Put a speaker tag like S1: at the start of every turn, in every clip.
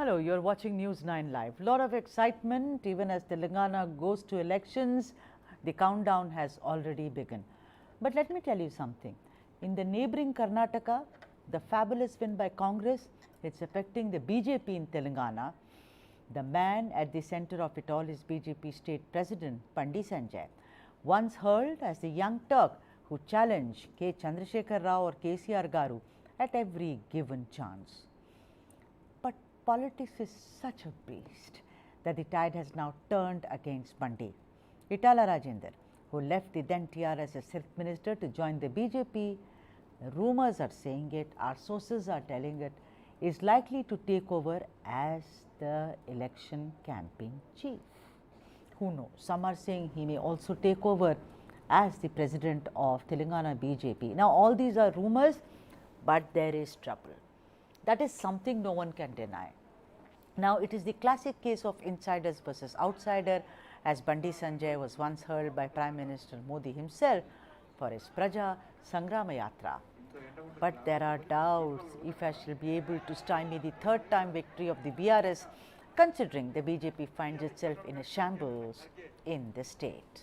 S1: Hello, you're watching News9 Live. Lot of excitement even as Telangana goes to elections. The countdown has already begun. But let me tell you something. In the neighboring Karnataka, the fabulous win by Congress, it's affecting the BJP in Telangana. The man at the center of it all is BJP state president Bandi Sanjay, once hailed as the young Turk who challenged K. Chandrasekhar Rao or KCR Garu at every given chance. But politics is such a beast that the tide has now turned against Bandi. Eatala Rajender, who left the then TRS as Health Minister to join the BJP, the rumors are saying it, our sources are telling it, is likely to take over as the election campaign chief. Who knows? Some are saying he may also take over as the president of Telangana BJP. Now, all these are rumors, but there is trouble. That is something no one can deny. Now, it is the classic case of insiders versus outsider, as Bandi Sanjay was once heard by Prime Minister Modi himself for his Praja Sangrama Yatra. But there are doubts if I shall be able to stymie the third time victory of the BRS, considering the BJP finds itself in a shambles in the state.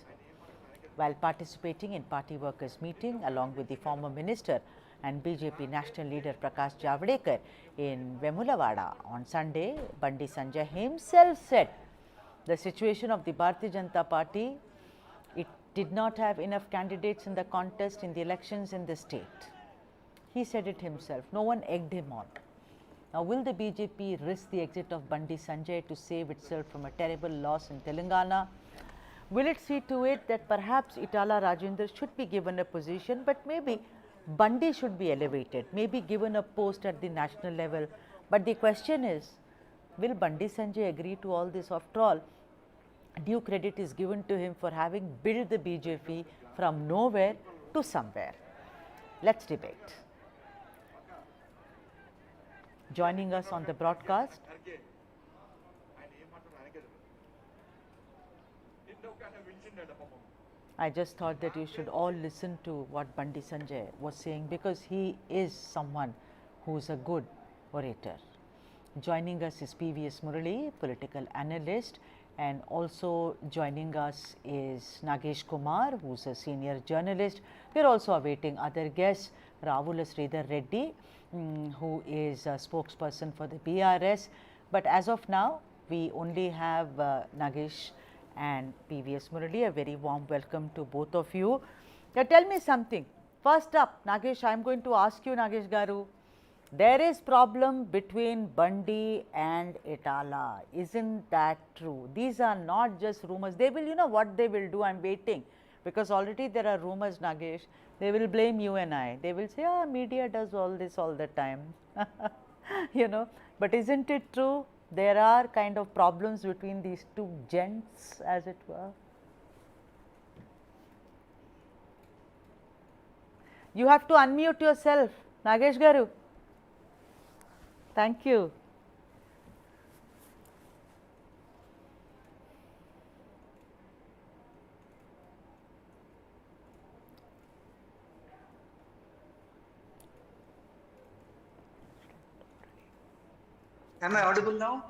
S1: While participating in party workers meeting along with the former minister and BJP national leader Prakash Javadekar in Vemulavada on Sunday, Bandi Sanjay himself said the situation of the Bharatiya Janata Party, it did not have enough candidates in the contest in the elections in the state. He said it himself, no one egged him on. Now, will the BJP risk the exit of Bandi Sanjay to save itself from a terrible loss in Telangana? Will it see to it that perhaps Eatala Rajender should be given a position, but maybe Bandi should be elevated, maybe given a post at the national level? But the question is, will Bandi Sanjay agree to all this? After all, due credit is given to him for having built the BJP from nowhere to somewhere. Let's debate. Joining us on the broadcast, I just thought that you should all listen to what Bandi Sanjay was saying, because he is someone who is a good orator. Joining us is PVS Murali, political analyst, and also joining us is Nagesh Kumar, who is a senior journalist. We are also awaiting other guests, Rahul Sridhar Reddy, who is a spokesperson for the BRS. But as of now, we only have Nagesh and PVS Murali. A very warm welcome to both of you. Now, tell me something. First up, Nagesh, I am going to ask you, Nagesh Garu, there is problem between Bandi and Eatala. Isn't that true? These are not just rumors. They will, you know what they will do? I am waiting, because already there are rumors, Nagesh. They will blame you and I. They will say, ah, media does all this all the time. You know, but isn't it true? There are kind of problems between these two gents, as it were. You have to unmute yourself, Nagesh Garu. Thank you.
S2: Am I audible now?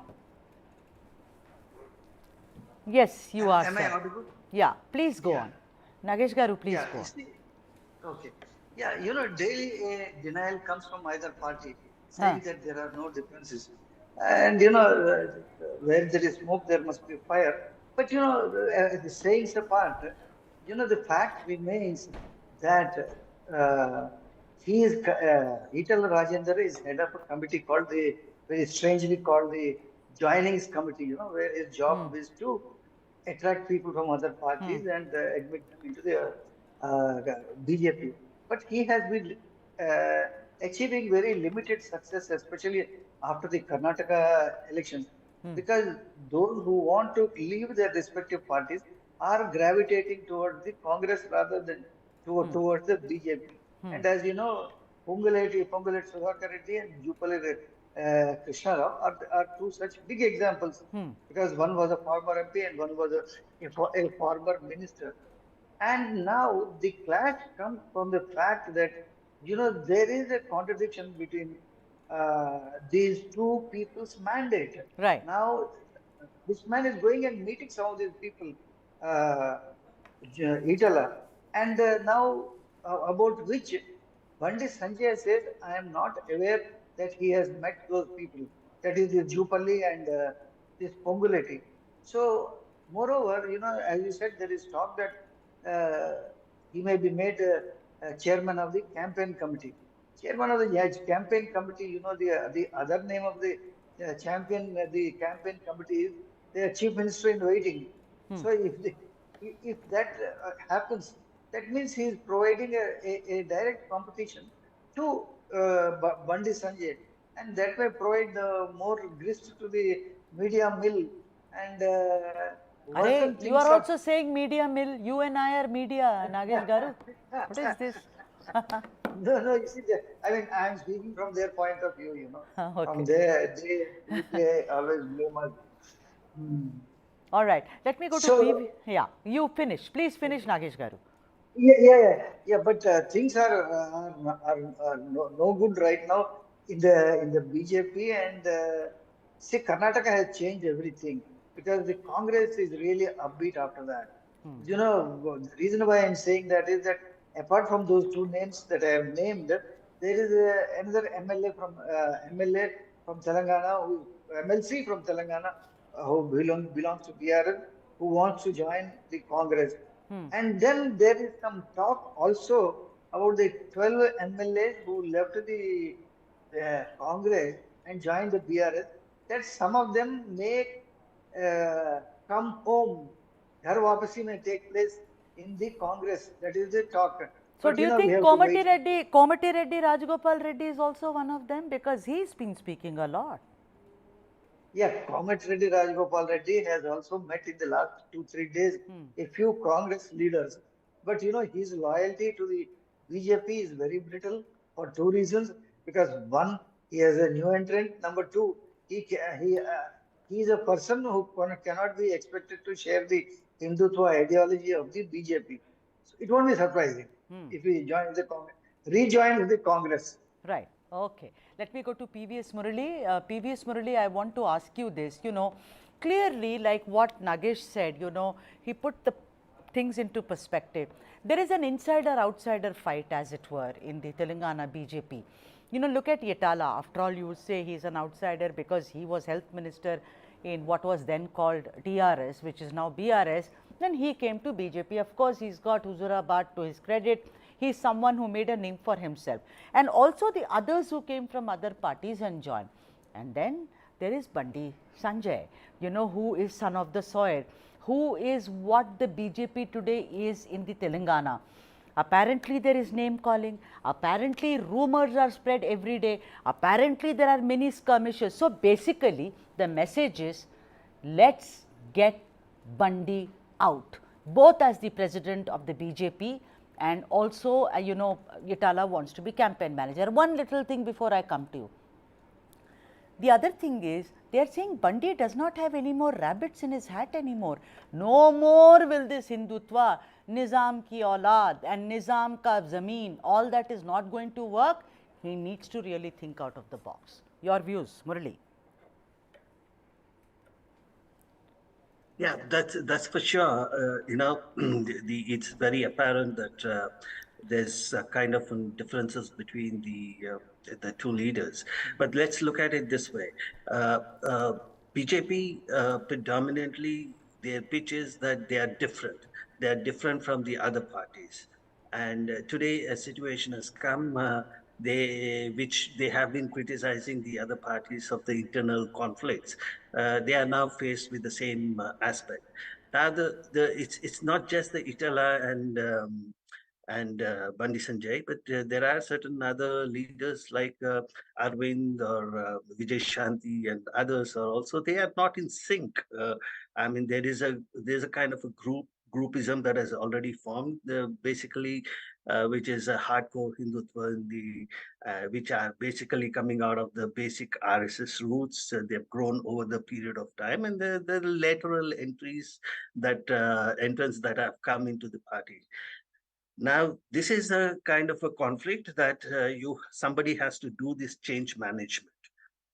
S1: Yes, you are,
S2: Am
S1: sir.
S2: I audible?
S1: Yeah, please go
S2: Yeah.
S1: on. Nagesh Garu, please
S2: Yeah,
S1: go
S2: you
S1: on.
S2: see, okay. Yeah, daily denial comes from either party,
S1: Huh.
S2: saying that there are no differences. And, where there is smoke, there must be fire. But, the sayings apart, the fact remains that Eatala Rajender is head of a committee called very strangely called the Joinings Committee, where his job is to attract people from other parties and admit them into the BJP. But he has been uh, achieving very limited success, especially after the Karnataka elections, because those who want to leave their respective parties are gravitating towards the Congress rather than towards the BJP. And as you know, Pongulet Sudhakar Reddy and Jupalere Krishna Rao are two such big examples, because one was a former MP and one was a former minister. And now the clash comes from the fact that, there is a contradiction between these two people's mandate.
S1: Right.
S2: Now, this man is going and meeting some of these people, uh, Eatala, and now about which Bandi Sanjay says, I am not aware that he has met those people. That is the Jupalli and this Ponguleti. So, moreover, as you said, there is talk that he may be made chairman of the campaign committee. Chairman of the campaign committee, the other name of the the campaign committee is the chief minister in waiting.
S1: Hmm.
S2: So if that happens, that means he is providing a direct competition to Bandi Sanjay, and that may provide more grist to the media mill and
S1: Are
S2: worsen
S1: you are
S2: things up.
S1: also saying media mill? You and I are media, Nagesh Garu. What is this?
S2: No, no, you see, I mean, I'm speaking from their point of view,
S1: Okay.
S2: From their, they always blame us. Hmm.
S1: All right. Let me go to
S2: So,
S1: PV. Yeah, you finish. Please finish, Nagesh Garu.
S2: yeah. But things are no good right now in the BJP, and see, Karnataka has changed everything because the Congress is really upbeat after that. The reason why I'm saying that is that apart from those two names that I have named, there is another MLA from Telangana, MLC from Telangana, who belongs to BRS, who wants to join the Congress. And then there is some talk also about the 12 MLAs who left the Congress and joined the BRS, that some of them may uh, come home. Ghar wapasi may take place in the Congress. That is the talk.
S1: So,
S2: But
S1: do you
S2: we
S1: think
S2: have to wait.
S1: Komati Reddy, Rajgopal Reddy is also one of them because he's been speaking a lot?
S2: Yeah, Comet Reddy Rajgopal Reddy has also met in the last 2 3 days a few Congress leaders. But his loyalty to the BJP is very brittle for two reasons. Because one, he is a new entrant. Number two, he is a person who cannot be expected to share the Hindutva ideology of the BJP. So it won't be surprising if he joins the Congress, rejoins the Congress.
S1: Right. Okay. Let me go to PVS Murali. PVS Murali, I want to ask you this. Clearly, like what Nagesh said, he put the things into perspective. There is an insider-outsider fight, as it were, in the Telangana BJP. Look at Eatala. After all, you would say he's an outsider because he was health minister in what was then called DRS, which is now BRS. Then he came to BJP. Of course, he's got Huzurabad to his credit. He's someone who made a name for himself. And also the others who came from other parties and joined. And then there is Bandi Sanjay, who is son of the soil, who is what the BJP today is in the Telangana. Apparently, there is name calling. Apparently, rumors are spread every day. Apparently, there are many skirmishes. So, basically, the message is let's get Bandi out, both as the president of the BJP and also, Eatala wants to be campaign manager. One little thing before I come to you. The other thing is, they are saying Bandi does not have any more rabbits in his hat anymore. No more will this Hindutva, Nizam ki aulad and Nizam ka zameen, all that is not going to work. He needs to really think out of the box. Your views, Murali?
S3: Yeah, that's for sure. It's very apparent that there's kind of differences between the two leaders. But let's look at it this way: uh, uh, BJP predominantly their pitch is that they are different. They are different from the other parties. And today a situation has come. Which they have been criticizing the other parties of the internal conflicts. They are now faced with the same aspect. It's not just the Itala and Bandi Sanjay, but there are certain other leaders like Arvind or Vijay Shanti and others are also. They are not in sync. I mean, there's a kind of a groupism that has already formed, basically, which is a hardcore Hindutva which are basically coming out of the basic RSS roots. They've grown over the period of time, and the lateral entries that entrants that have come into the party. Now, this is a kind of a conflict that somebody has to do this change management.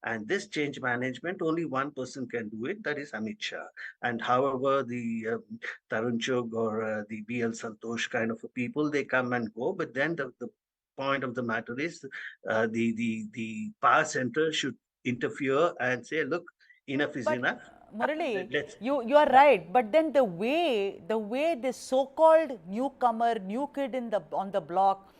S3: And this change management, only one person can do it, that is Amit Shah. And however, the Tarun Chugh or the BL Santosh kind of people, they come and go. But then the point of the matter is the power center should interfere and say, look, enough is
S1: But
S3: enough.
S1: Murali,
S3: Let's,
S1: you are right. But then the way this so-called newcomer, new kid on the block,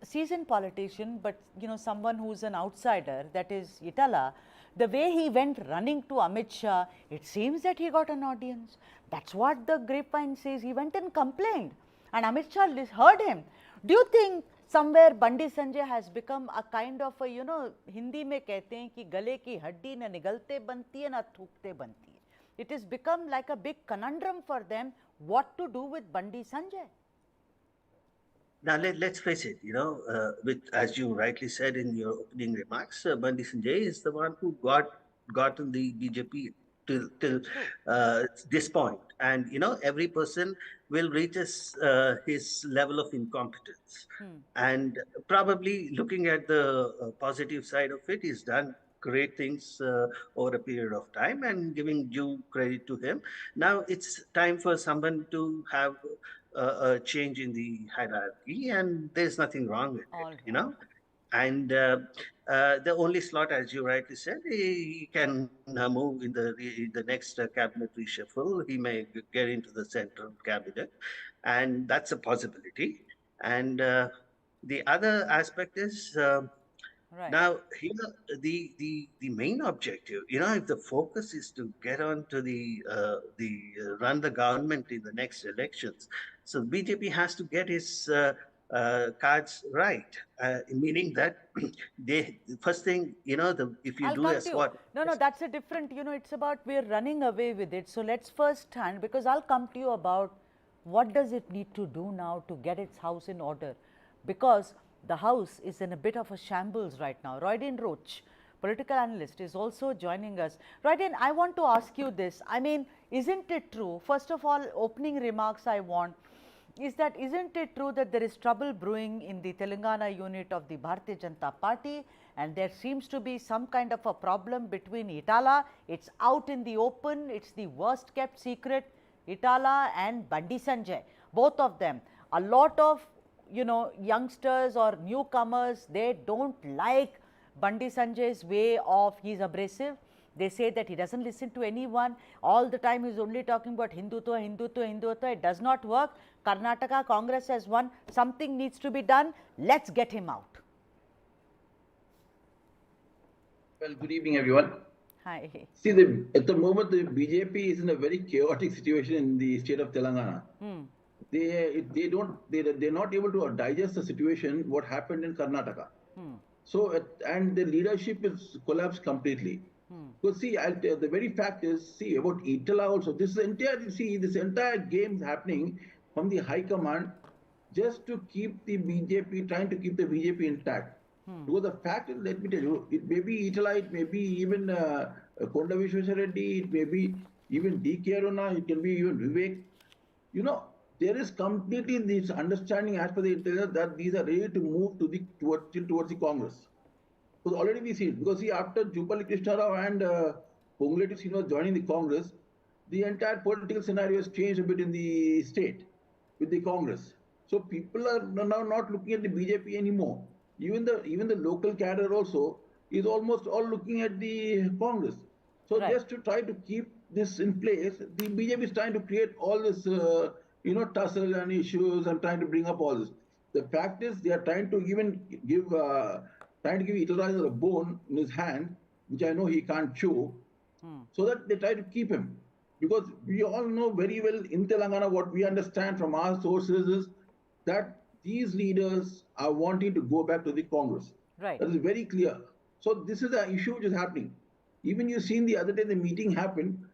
S1: seasoned politician, but someone who's an outsider, that is Eatala, the way he went running to Amit Shah, it seems that he got an audience. That's what the grapevine says. He went and complained, and Amit Shah heard him. Do you think somewhere Bandi Sanjay has become a kind of a, Hindi में कहते हैं कि गले की हड्डी न निगलते बनती है न थूकते बनती है. It has become like a big conundrum for them what to do with Bandi Sanjay.
S3: now let's face it, with as you rightly said in your opening remarks, Bandi Sanjay is the one who gotten the BJP till this point, and every person will reach his level of incompetence, and probably looking at the positive side of it, he's done great things over a period of time, and giving due credit to him. Now it's time for someone to have a change in the hierarchy, and there's nothing wrong with
S1: All
S3: it,
S1: right.
S3: And the only slot, as you rightly said, he can move in the next cabinet reshuffle. He may get into the central cabinet, and that's a possibility. And the other aspect is.
S1: Right.
S3: Now, here the main objective, if the focus is to get on to run the government in the next elections, so BJP has to get his cards right, meaning that they first thing, if you
S1: I'll
S3: do
S1: come
S3: a
S1: to you.
S3: SWOT.
S1: No, that's a different, it's about we're running away with it. So let's first stand, because I'll come to you about what does it need to do now to get its house in order. Because the house is in a bit of a shambles right now. Roydin Roach, political analyst, is also joining us. Roydin, I want to ask you this. I mean, isn't it true? First of all, opening remarks I want is that isn't it true that there is trouble brewing in the Telangana unit of the Bharatiya Janata Party, and there seems to be some kind of a problem between Eatala, it's out in the open, it's the worst kept secret, Eatala and Bandi Sanjay, both of them. A lot of youngsters or newcomers, they don't like Bandi Sanjay's way of, he's abrasive. They say that he doesn't listen to anyone. All the time he's only talking about Hindutva, Hindutva, Hindutva. It does not work. Karnataka Congress has won. Something needs to be done. Let's get him out.
S4: Well, good evening, everyone.
S1: Hi.
S4: See, at the moment, the BJP is in a very chaotic situation in the state of Telangana. They're not able to digest the situation, what happened in Karnataka. So, and the leadership is collapsed completely. So see, the very fact is, see, about Eatala also, this entire game is happening from the high command just to keep the BJP, trying to keep the BJP intact. Because the fact is, let me tell you, it may be Eatala, it may be even Konda Vishweswar Reddy, it may be even D.K. Aruna, it can be even Vivek. There is completely this understanding as per the intelligence that these are ready to move towards the Congress. Because already we see it. Because see, after Jupali Krishna Rao and Ponguleti Srinivas joining the Congress, the entire political scenario has changed a bit in the state with the Congress. So people are now not looking at the BJP anymore. Even the local cadre also is almost all looking at the Congress. So
S1: Right.
S4: just to try to keep this in place, the BJP is trying to create all this, tussle and issues and trying to bring up all this. The fact is, they are trying to even give Eatala a bone in his hand, which I know he can't chew, so that they try to keep him. Because we all know very well in Telangana, what we understand from our sources is that these leaders are wanting to go back to the Congress.
S1: Right.
S4: That is very clear. So this is the issue which is happening. Even you seen the other day the meeting happened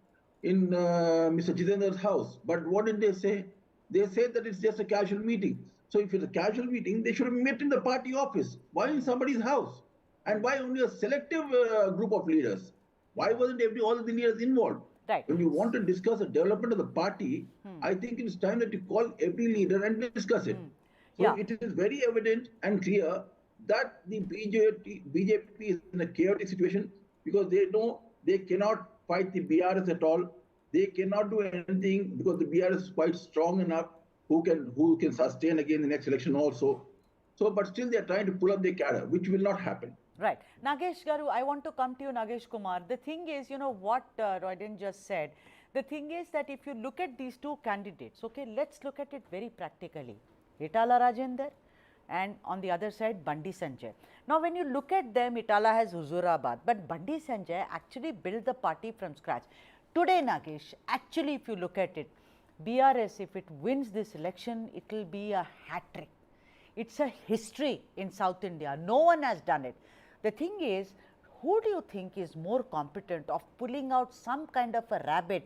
S4: in Mr. Jitendra's house. But what did they say? They said that it's just a casual meeting. So if it's a casual meeting, they should have met in the party office. Why in somebody's house? And why only a selective group of leaders? Why wasn't all of the leaders involved?
S1: Right.
S4: When you want to discuss the development of the party, I think it's time that you call every leader and discuss it. So
S1: Yeah.
S4: it is very evident and clear that the BJP is in a chaotic situation because they know they cannot fight the BRS at all. They cannot do anything because the BRS is quite strong enough who can sustain again the next election also. So, but still they are trying to pull up their cadre, which will not happen.
S1: Right. Nagesh Garu, I want to come to you, Nagesh Kumar. The thing is, you know what Rajender just said. The thing is that if you look at these two candidates, okay, let's look at it very practically. Eatala Rajender and on the other side, Bandi Sanjay. Now, when you look at them, Eatala has Huzurabad, but Bandi Sanjay actually built the party from scratch. Today, Nagesh, actually, if you look at it, BRS, if it wins this election, it will be a hat trick. It's a history in South India. No one has done it. The thing is, who do you think is more competent of pulling out some kind of a rabbit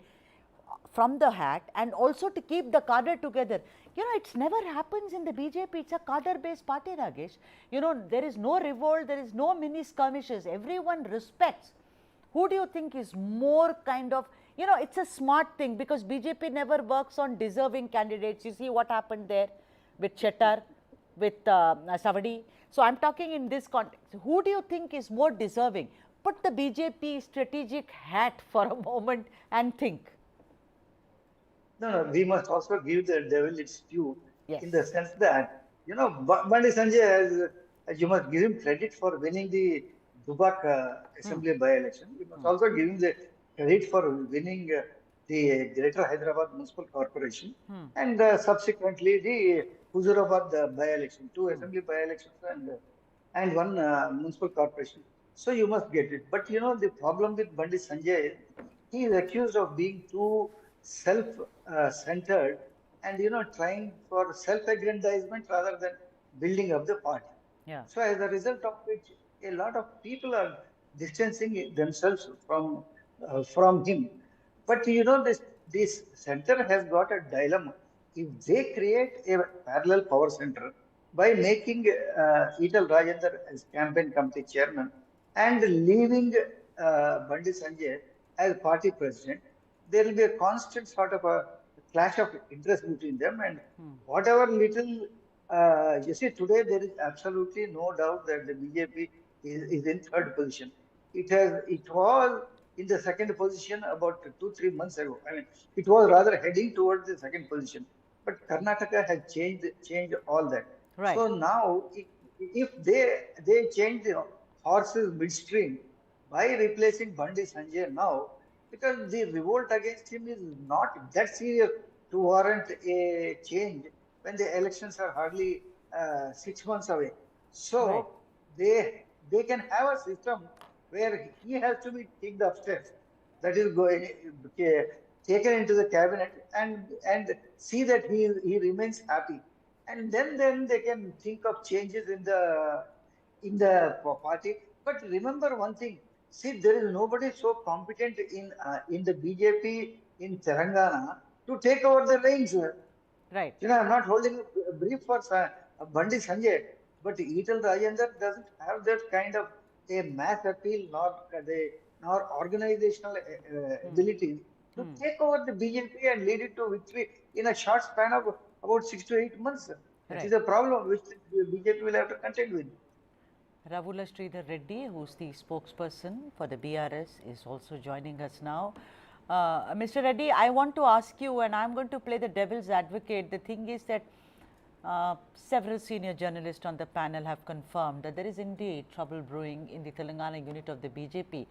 S1: from the hat and also to keep the cadre together? You know, it's never happens in the BJP. It's a cadre-based party, Nagesh. You know, there is no revolt, there is no mini skirmishes. Everyone respects. Who do you think is more kind of, you know, it's a smart thing because BJP never works on deserving candidates. You see what happened there with Chettar, with Savadi. So, I am talking in this context. Who do you think is more deserving? Put the BJP strategic hat for a moment and think.
S2: No, we must also give the devil its due
S1: Yes.
S2: in the sense that, you know, Bandi Sanjay, you must give him credit for winning the Dubak Assembly by-election. You must also give him the credit for winning the Greater Hyderabad Municipal Corporation and subsequently the Huzurabad by-election, 2 Assembly by-elections and 1 Municipal Corporation. So you must get it. But you know, the problem with Bandi Sanjay, he is accused of being too self-centered and, you know, trying for self-aggrandizement rather than building up the party.
S1: Yeah.
S2: So as a result of which, a lot of people are distancing themselves from him. But you know, this center has got a dilemma. If they create a parallel power center by making Eatala Rajender as campaign committee chairman and leaving Bandi Sanjay as party president, there will be a constant sort of a clash of interest between them, and whatever little you see today, there is absolutely no doubt that the BJP is in third position. It was in the second position about 2-3 months ago. I mean, it was rather heading towards the second position, but Karnataka has changed all that.
S1: Right.
S2: So now, if they change the horses midstream by replacing Bandi Sanjay now, because the revolt against him is not that serious to warrant a change when the elections are hardly 6 months away. So they can have a system where he has to be kicked upstairs. That is taken into the cabinet and see that he remains happy. And then they can think of changes in the party. But remember one thing. See, there is nobody so competent in the BJP in Telangana to take over the reins.
S1: Right.
S2: You know, I'm not holding a brief for Bandi Sanjay, but Eatala Rajender doesn't have that kind of a mass appeal nor organizational ability to take over the BJP and lead it to victory in a short span of about 6 to 8 months. That is a problem which the BJP will have to contend with.
S1: Ravula Sridhar Reddy, who's the spokesperson for the BRS, is also joining us now. Mr. Reddy, I want to ask you, and I'm going to play the devil's advocate. The thing is that several senior journalists on the panel have confirmed that there is indeed trouble brewing in the Telangana unit of the BJP.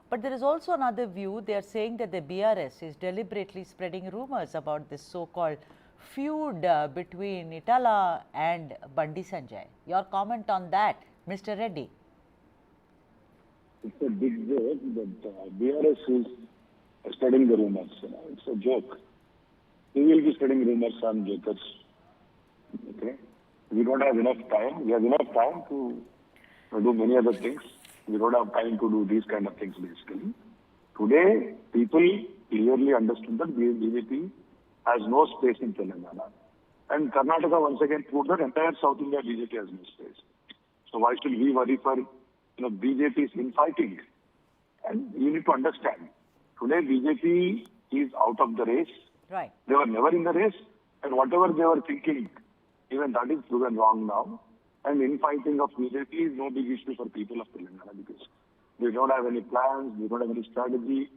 S1: But there is also another view. They are saying that the BRS is deliberately spreading rumors about this so-called feud between Eatala and Bandi Sanjay. Your comment on that, Mr. Reddy?
S5: It's a big joke, but BRS is spreading the rumors. It's a joke. We will be spreading rumors on Jacobs. Okay? We don't have enough time. We have enough time to do many other things. We don't have time to do these kind of things basically. Today, people clearly understood that BJP has no space in Telangana. And Karnataka once again proved that entire South India BJP has no space. So why should we worry for BJP's infighting? And you need to understand, Today, BJP is out of the race.
S1: Right.
S5: They were never in the race, and whatever they were thinking, even that is proven wrong now. And infighting of BJP is no big issue for people of Telangana because they don't have any plans, they don't have any strategy,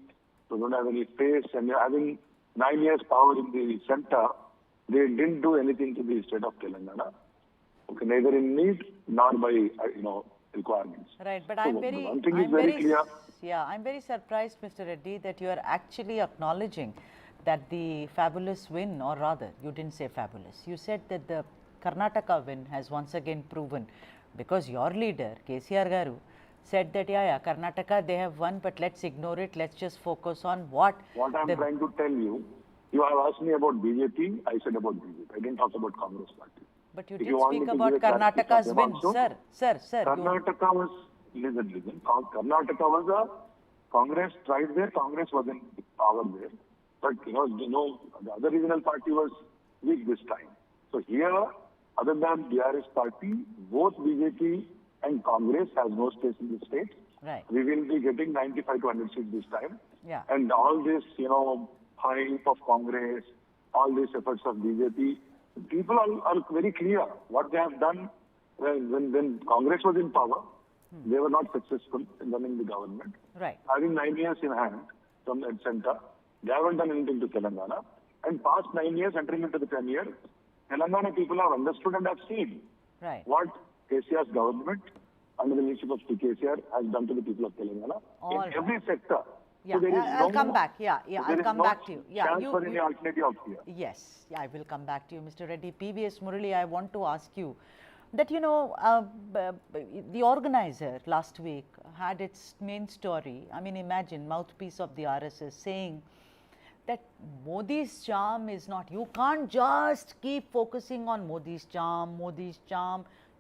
S5: they don't have any face, and they're having 9 years power in the center. They didn't do anything to the state of Telangana. Okay, neither in need nor by requirements.
S1: Right, but
S5: So one thing is very clear.
S1: Yeah, I'm very surprised, Mr. Reddy, that you are actually acknowledging that the fabulous win, or rather, you didn't say fabulous. You said that the Karnataka win has once again proven, because your leader, KCR Garu, said that, yeah, Karnataka, they have won, but let's ignore it. Let's just focus on what
S5: I'm trying to tell you, you have asked me about BJP, I said about BJP. I didn't talk about Congress party.
S1: But you did speak about Karnataka's win. Sir.
S5: Karnataka was, listen. Karnataka was a Congress tried there, Congress was in power there. But, the other regional party was weak this time. So here, other than DRS party, both BJP and Congress has no space in the state.
S1: Right.
S5: We will be getting 95 to 100 seats this time.
S1: Yeah.
S5: And all this, hype of Congress, all these efforts of BJP, people are very clear what they have done when Congress was in power. They were not successful in running the government.
S1: Right.
S5: Having 9 years in hand from the center, they haven't done anything to Telangana. And past 9 years, entering into the 10 years, Telangana people have understood and have seen what KCR's government under the leadership of KCR has done to the people of Telangana in every sector.
S1: Yeah,
S5: so
S1: I'll come back. I'll come back to you.
S5: Yeah, you for any alternative out here.
S1: Yes, I will come back to you, Mr. Reddy. PVS Murali, I want to ask you that, the organizer last week had its main story. I mean, imagine mouthpiece of the RSS saying that Modi's charm is not, you can't just keep focusing on Modi's charm.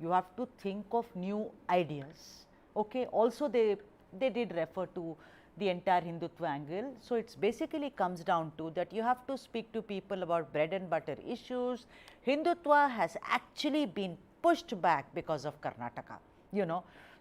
S1: You have to think of new ideas. Okay, also they did refer to the entire Hindutva angle. So it's basically comes down to that you have to speak to people about bread and butter issues. Hindutva has actually been pushed back because of Karnataka,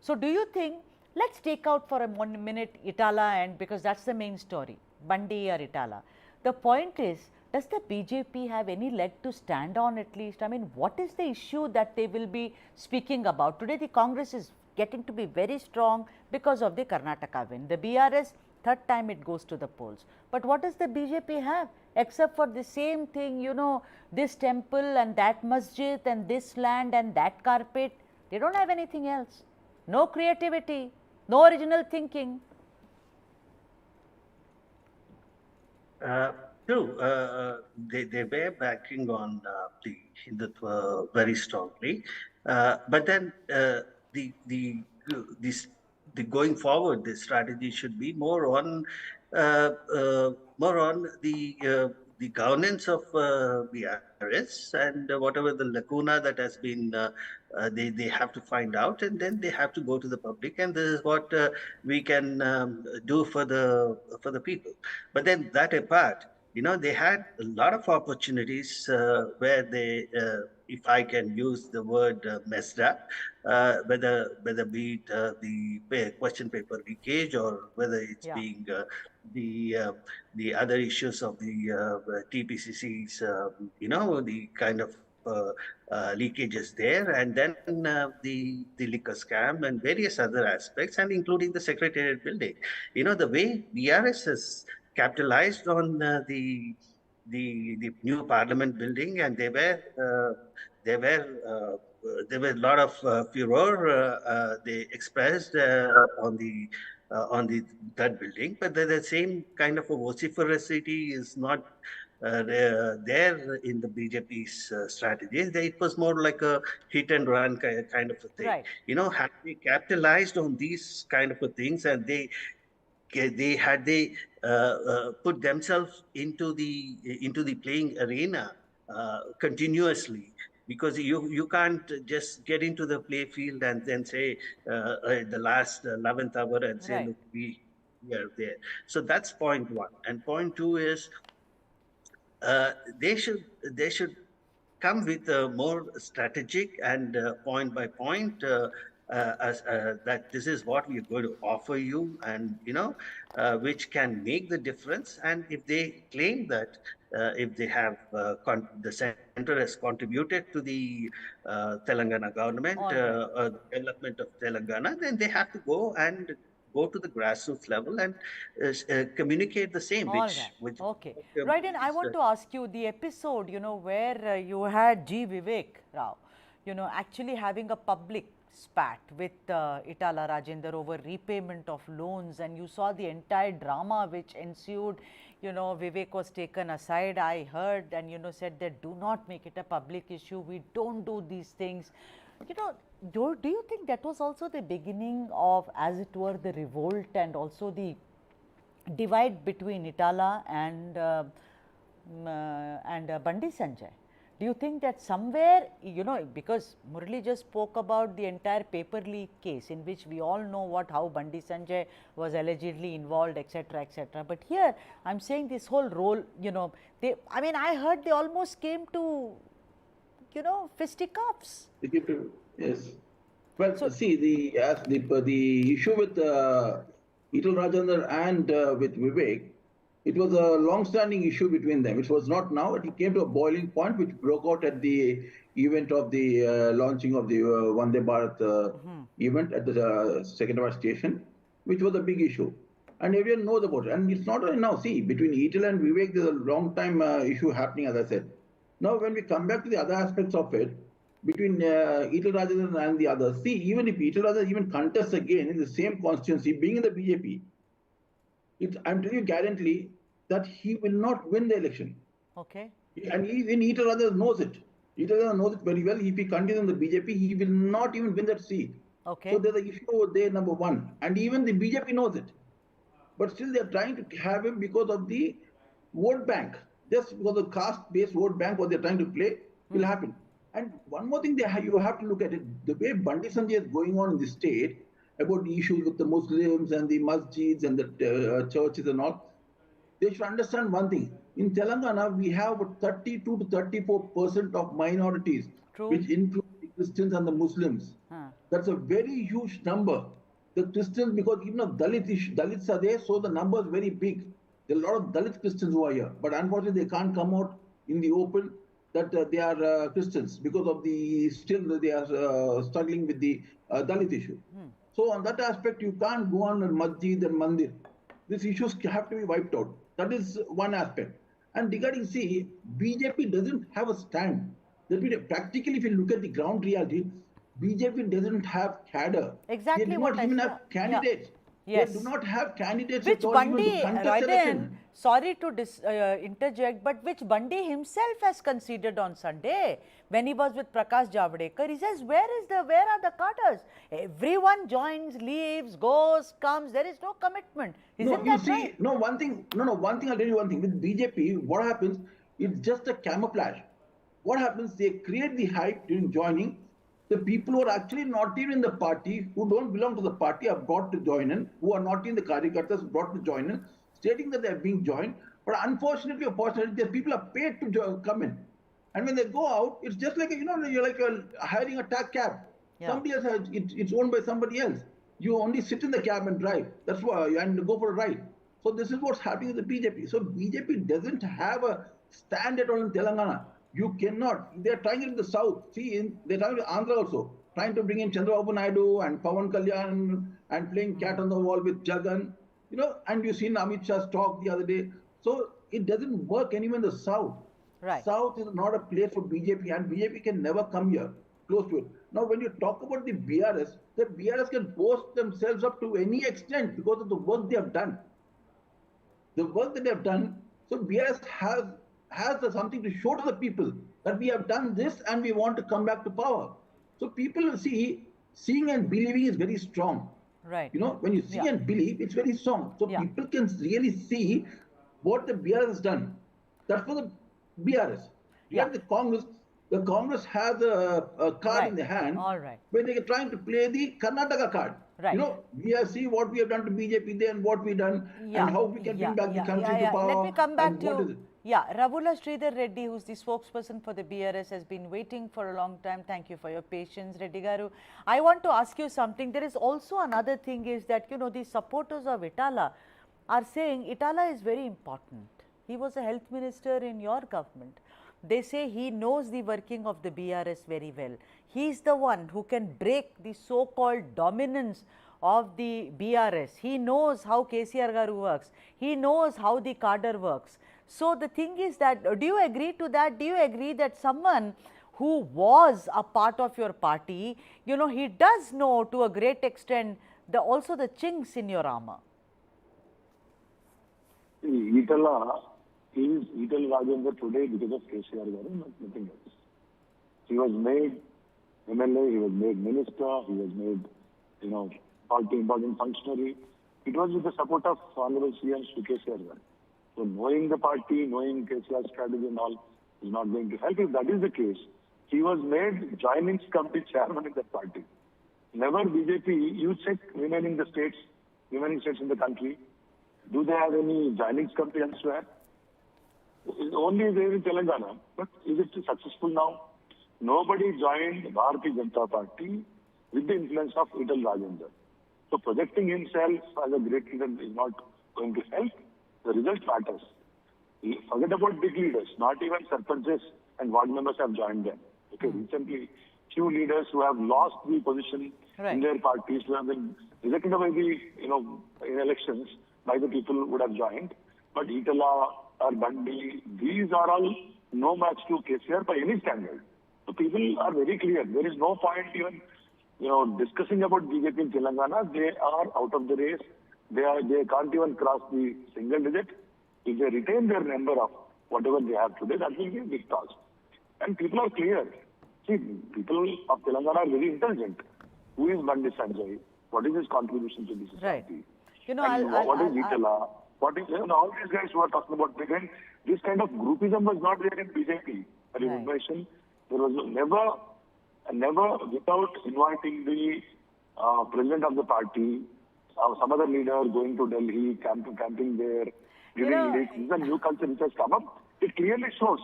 S1: So do you think, let's take out for a 1 minute Eatala, and because that's the main story, Bandi or Eatala. The point is, does the BJP have any leg to stand on at least? I mean, what is the issue that they will be speaking about? Today the Congress is getting to be very strong because of the Karnataka win. The BRS, third time it goes to the polls. But what does the BJP have except for the same thing, this temple and that masjid and this land and that carpet? They don't have anything else. No creativity, no original thinking.
S3: True. They were backing on the Hindutva very strongly, but then the going forward, the strategy should be more on the governance of BRS and whatever the lacuna that has been. They have to find out, and then they have to go to the public, and this is what we can do for the people. But then that apart, they had a lot of opportunities where they, if I can use the word messed up, whether be it the question paper leakage or whether it's being the other issues of the TPCC's, the kind of leakages there, and then the liquor scam and various other aspects, and including the Secretariat building. The way BRS has capitalized on the new Parliament building, and there were a lot of furor they expressed on that building, but the same kind of a vociferosity is not there in the BJP's strategy. It was more like a hit and run kind of a thing.
S1: Right.
S3: Had they capitalized on these kind of things, and they put themselves into the playing arena continuously, because you can't just get into the play field and then say the last 11th hour and say, look, we are there. So that's point one. And point two is they should come with a more strategic and point by point that this is what we are going to offer you, and which can make the difference. And if they claim that if they have the center has contributed to the Telangana government,
S1: All right.
S3: the development of Telangana, then they have to go and go to the grassroots level and communicate the same,
S1: All
S3: which
S1: right.
S3: which
S1: Okay.
S3: uh,
S1: Right. And I
S3: is,
S1: want to ask you the episode, where you had G. Vivek Rao, actually having a public spat with Eatala Rajender over repayment of loans, and you saw the entire drama which ensued. Vivek was taken aside, I heard, and said that do not make it a public issue. We don't do these things. Do you think that was also the beginning of, as it were, the revolt and also the divide between Eatala and Bandi, Sanjay? Do you think that somewhere, because Murali just spoke about the entire paper leak case, in which we all know how Bandi Sanjay was allegedly involved, etc., etc. But here, I am saying this whole role, I heard they almost came to, fisticuffs.
S4: Yes. Well,
S1: So,
S4: see, the issue with Eatala Rajender and with Vivek, it was a long-standing issue between them. It was not now. It came to a boiling point, which broke out at the event of the launching of the Vande Bharat event at the Secunderabad station, which was a big issue. And everyone knows about it. And it's not only now. See, between Eatala and Vivek, there's a long-time issue happening, as I said. Now, when we come back to the other aspects of it, between Eatala Rajendran and the others, see, even if Eatala Rajendran even contests again in the same constituency, being in the BJP, I'm telling you guarantee that he will not win the election.
S1: okay.
S4: And even Eatala Rajendran knows it. Eatala Rajendran knows it very well. If he continues in the BJP, he will not even win that seat.
S1: Okay.
S4: So there's an issue over there, number one. And even the BJP knows it. But still they're trying to have him because of the vote bank. Just because of the caste-based vote bank, what they're trying to play will happen. And one more thing you have to look at it, the way Bandi Sanjay is going on in the state about the issues with the Muslims and the masjids and the churches and all, they should understand one thing. In Telangana, we have about 32 to 34% of minorities,
S1: True.
S4: which include the Christians and the Muslims. That's a very huge number. The Christians, because even if Dalits are there, so the number is very big. There are a lot of Dalit Christians who are here, but unfortunately they can't come out in the open that they are Christians because of still they are struggling with the Dalit issue. So on that aspect, you can't go on masjid and mandir. These issues have to be wiped out. That is one aspect. And regarding, see, BJP doesn't have a stand. Practically, if you look at the ground reality, BJP doesn't have cadre.
S1: Exactly.
S4: They do
S1: what
S4: not even have candidates.
S1: Yes.
S4: They do not have candidates
S1: Which
S4: at all
S1: Bandi,
S4: even to contest
S1: Rajendran,
S4: election.
S1: sorry to interject, but which Bandi himself has conceded on Sunday when he was with Prakash Javadekar. He says, where are the cadres? Everyone joins, leaves, goes, comes. There is no commitment. Isn't that right?
S4: One thing I'll tell you one thing. With BJP, what happens, it's just a camouflage. What happens, they create the hype during joining. The people who are actually not even in the party, who don't belong to the party, are brought to join in, who are not in the Karyakartas, brought to join in, stating that they are being joined. But unfortunately or fortunately, the people are paid to come in. And when they go out, it's just like, you're like hiring a cab.
S1: Yeah.
S4: Somebody else it's owned by somebody else. You only sit in the cab and drive. That's why, and go for a ride. So this is what's happening with the BJP. So BJP doesn't have a stand at all in Telangana. You cannot. They're trying it in the south. See, they're trying to Andhra also, trying to bring in Chandrababu Naidu and Pawan Kalyan and playing cat on the wall with Jagan. And you've seen Amit Shah's talk the other day. So it doesn't work anywhere in the south.
S1: Right.
S4: South is not a place for BJP, and BJP can never come here, close to it. Now, when you talk about the BRS can boast themselves up to any extent because of the work they have done. The work that they have done, so BRS has something to show to the people that we have done this and we want to come back to power. So people seeing and believing is very strong.
S1: Right.
S4: When you see and believe, it's very strong. So people can really see what the BRS has done. That's for the BRS. The Congress has a card in the hand where they are trying to play the Karnataka card.
S1: Right.
S4: We have seen what we have done to BJP there and what we've done and how we can bring back the country to power.
S1: Let me come back to Yeah, Ravula Sridhar Reddy, who's the spokesperson for the BRS, has been waiting for a long time. Thank you for your patience, Reddy Garu. I want to ask you something. There is also another thing is that, you know, the supporters of Eatala are saying Eatala is very important. He was a health minister in your government. They say he knows the working of the BRS very well. He is the one who can break the so-called dominance of the BRS. He knows how KCR Garu works. He knows how the cadre works. So, the thing is that, do you agree to that? Do you agree that someone who was a part of your party, you know, he does know to a great extent also the chinks in your armor?
S5: Eatala is Eatala Rajender today because of KCR Garu, nothing else. He was made MLA, he was made minister, he was made, you know, party important functionary. It was with the support of Honorable CM KCR Garu. So knowing the party, knowing KCR's strategy and all is not going to help. If that is the case, he was made joining committee chairman in that party. Never BJP, you check remaining states in the country. Do they have any joining committee elsewhere? Only there in Telangana. But is it successful now? Nobody joined Bharatiya Janata Party with the influence of Eatala Rajender. So projecting himself as a great leader is not going to help. The result matters. Forget about big leaders. Not even sarpanches and ward members have joined them. Okay, recently, few leaders who have lost the position in their parties, who have been rejected by the, you know, in elections by the people would have joined. But Eatala or Bandi, these are all no match to KCR by any standard. So people are very clear. There is no point even, you know, discussing about BJP in Telangana. They are out of the race. They can't even cross the single digit. If they retain their number of whatever they have today, that will be a big task. And people are clear. See, people of Telangana are very intelligent. Who is Bandi Sanjay? What is his contribution to the society?
S1: Right. You know,
S5: what is Eatala? What is, you know, all these guys who are talking about again, this kind of groupism was not there in BJP. Right. There was never without inviting the president of the party, some other leader going to Delhi, camping there, giving leaks. This is a new culture which has come up. It clearly shows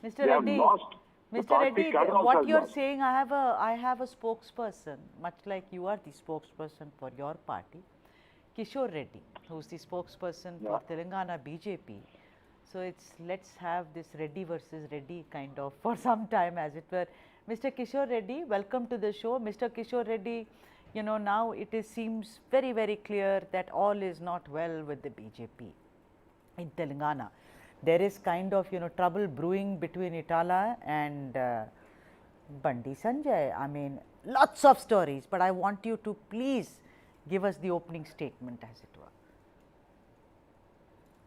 S1: Mr.
S5: they have
S1: Reddy,
S5: lost.
S1: Mr. Reddy, what you are saying, I have a spokesperson, much like you are the spokesperson for your party, Kishore Reddy, who is the spokesperson for Telangana BJP. So let's have this Reddy versus Reddy kind of for some time, as it were. Mr. Kishore Reddy, welcome to the show. Mr. Kishore Reddy, you know, now it seems very, very clear that all is not well with the BJP in Telangana. There is kind of, you know, trouble brewing between Eatala and Bandi Sanjay. I mean, lots of stories, but I want you to please give us the opening statement, as it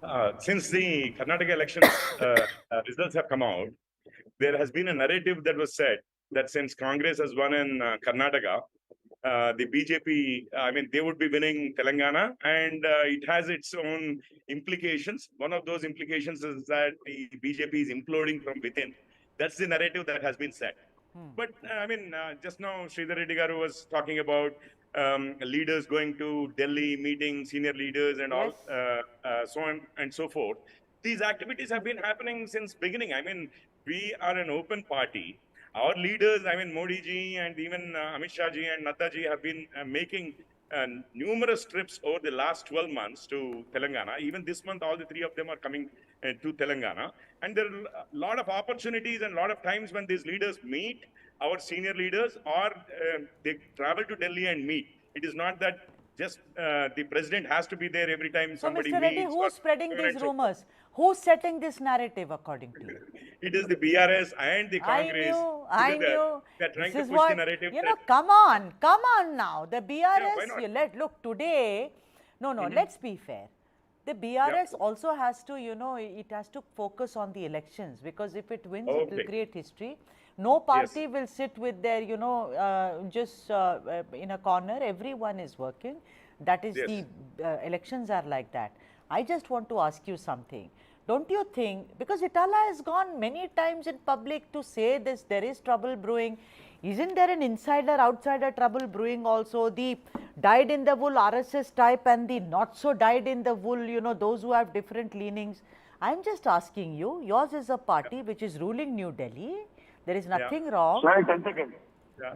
S1: were.
S6: Since the Karnataka elections results have come out, there has been a narrative that was said that since Congress has won in Karnataka, the BJP, I mean, they would be winning Telangana, and it has its own implications. One of those implications is that the BJP is imploding from within. That's the narrative that has been said. But I mean, just now Sridhar Reddy Garu was talking about leaders going to Delhi, meeting senior leaders and all, so on and so forth. These activities have been happening since beginning. I mean, we are an open party. Our leaders, I mean, Modi ji and even Amit Shah ji and Nadda ji have been making numerous trips over the last 12 months to Telangana. Even this month, all the three of them are coming to Telangana. And there are a lot of opportunities and a lot of times when these leaders meet our senior leaders or they travel to Delhi and meet. It is not that just the president has to be there every time somebody
S1: Mr. Reddy,
S6: meets.
S1: who's spreading these rumors? Who's setting this narrative according to you?
S6: It is the BRS and the Congress.
S1: I knew.
S6: They're trying
S1: This
S6: to
S1: is
S6: push the narrative.
S1: You know, come on now. The BRS, look, today, let's be fair. The BRS also has to, you know, it has to focus on the elections, because if it wins, it will create history. No party will sit with their, you know, just in a corner. Everyone is working. That is the elections are like that. I just want to ask you something. Don't you think, because Eatala has gone many times in public to say this, there is trouble brewing. Isn't there an insider-outsider trouble brewing also? The dyed-in-the-wool RSS type and the not-so dyed-in-the-wool, you know, those who have different leanings. I'm just asking you, yours is a party which is ruling New Delhi. There is nothing wrong.
S5: Sorry, 10 seconds.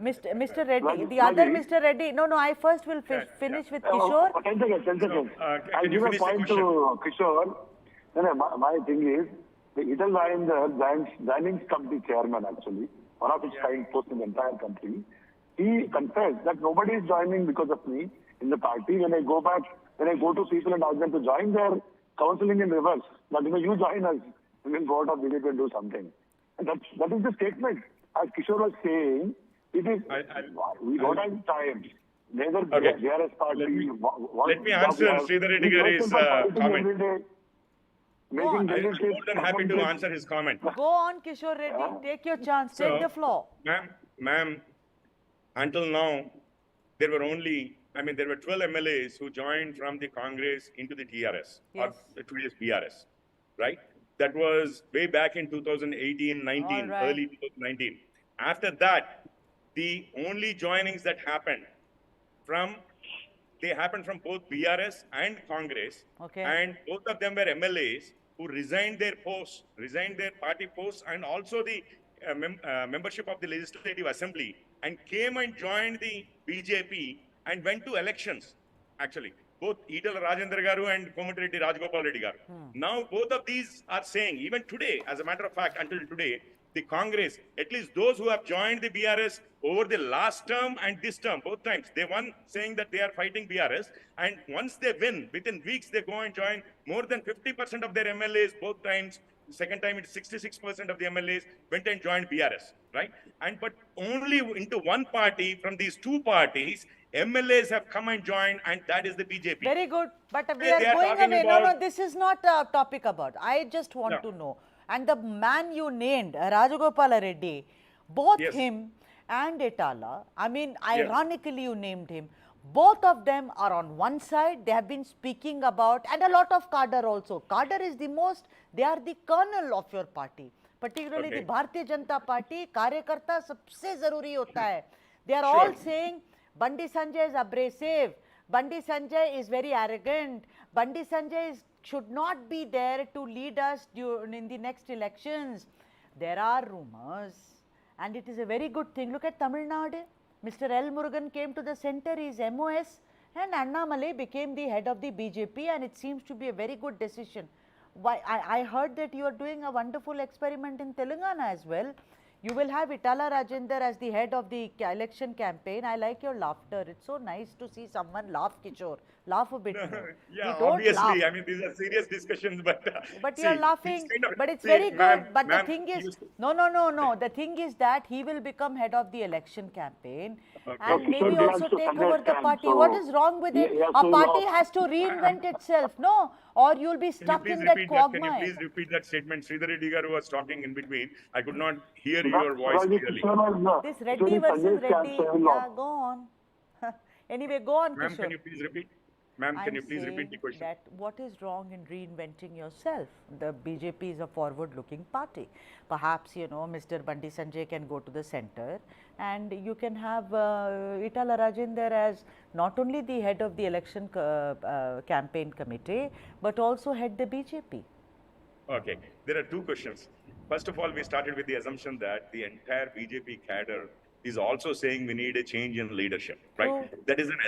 S1: Mr. Reddy, the
S5: Raji.
S1: other Mr. Reddy, no, I first will finish with Kishore.
S5: 10 seconds, 10 seconds. I'll
S6: can you
S5: give a
S6: finish the
S5: point
S6: question?
S5: to Kishore. No, my thing is, the Eatala joining committee chairman actually, one of his kind posts in the entire country, he confessed that nobody is joining because of me in the party. When I go to people and ask them to join, they're counseling in reverse. But you join us, and then go out of BJP and do something. And that is the statement. As Kishore was saying, it is, we don't have time. Neither JRS party.
S6: Let me answer Sridhar Reddy Garu's comment. I'm more than happy to answer his comment.
S1: Go on, Kishore Reddy. Take your chance. Take the floor.
S6: Ma'am, until now, there were 12 MLAs who joined from the Congress into the TRS, or today's BRS, right? That was way back in 2018-19, early 2019. After that, the only joinings that happened happened from both BRS and Congress, and both of them were MLAs who resigned their party posts, and also the membership of the Legislative Assembly, and came and joined the BJP and went to elections, actually. Both Eatala Rajender Garu and Komatiredi Rajgopal Reddy Garu. Now, both of these are saying, even today, as a matter of fact, until today, the Congress, at least those who have joined the BRS over the last term and this term, both times, they won saying that they are fighting BRS. And once they win, within weeks, they go and join more than 50% of their MLAs, both times. The second time, it's 66% of the MLAs went and joined BRS, right? But only into one party from these two parties, MLAs have come and joined, and that is the BJP.
S1: Very good. But we are going away. No, this is not a topic about. I just want to know. And the man you named, Rajagopala Reddy, both him and Eatala, ironically you named him, both of them are on one side. They have been speaking about, and a lot of cadre also. Cadre is they are the kernel of your party. Particularly the Bharatiya Janata Party, Karyakarta sabse zaruri hota hai. They are all saying, Bandi Sanjay is abrasive, Bandi Sanjay is very arrogant, Bandi Sanjay should not be there to lead us in the next elections. There are rumors, and it is a very good thing. Look at Tamil Nadu. Mr. L. Murugan came to the center, he is MOS, and Annamalai became the head of the BJP, and it seems to be a very good decision. I heard that you are doing a wonderful experiment in Telangana as well. You will have Eatala Rajender as the head of the election campaign. I like your laughter. It's so nice to see someone laugh, Kishore. Laugh a bit more.
S6: Yeah, obviously. Laugh. These are serious discussions, but
S1: you're laughing. But it's very good. But the thing is, no. The thing is that he will become head of the election campaign and maybe also take over the party. What is wrong with it? A party has to reinvent itself, no? Or you'll be stuck in that quagmire.
S6: Can you please repeat that statement? Sridhar Reddy Garu was talking in between. I could not hear your voice clearly.
S1: This Reddy versus Reddy. Yeah, go on. Anyway, go on,
S6: Ma'am,
S1: Kishore.
S6: can you please repeat? Ma'am, can you please repeat the question?
S1: That what is wrong in reinventing yourself? The BJP is a forward-looking party. Perhaps, Mr. Bandi Sanjay can go to the center, and you can have Eatala Rajender as not only the head of the election campaign committee, but also head the BJP.
S6: Okay, there are two questions. First of all, we started with the assumption that the entire BJP cadre is also saying we need a change in leadership, right? That is an